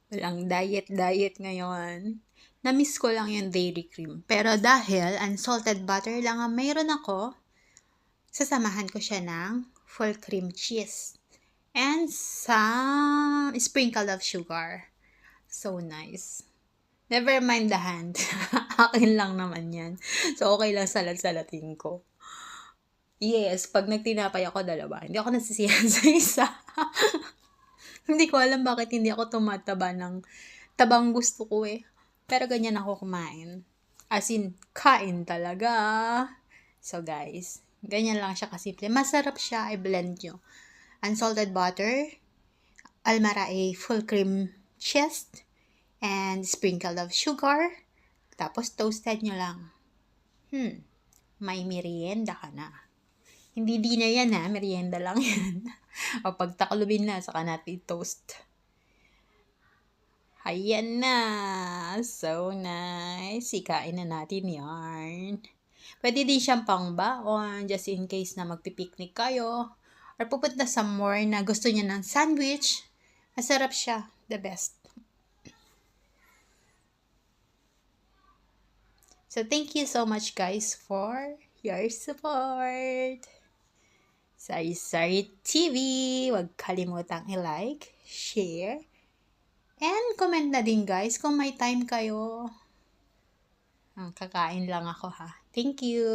Walang diet ngayon. Na-miss ko lang yung dairy cream. Pero dahil unsalted butter lang ang mayroon ako, sasamahan ko siya ng full cream cheese. And some sprinkle of sugar. So nice. Never mind the hand. Akin lang naman yan. So, okay lang salat-salatin ko. Yes, pag nagtinapay ako dalawa, hindi ako nasisiyahan sa isa. Hindi ko alam bakit hindi ako tumataba ng tabang gusto ko eh. Pero ganyan ako kumain. As in, kain talaga. So guys, ganyan lang siya kasimple. Masarap siya, i-blend nyo. Unsalted butter, almarae full cream cheese, and sprinkle of sugar. Tapos toasted nyo lang. May merienda ka na. Hindi dinner yan ha, merienda lang yan. O pagtaklubin na, saka natin toast. Ayan na. So nice. Ikain na natin yarn. Pwede din siyang pangbaon just in case na magpipiknik kayo. Or pupunta somewhere na gusto niya ng sandwich. Masarap siya. The best. So thank you so much guys for your support. Sari-Sari TV. Huwag kalimutang i-like, share, and comment na din guys kung may time kayo. Kakain lang ako ha. Thank you.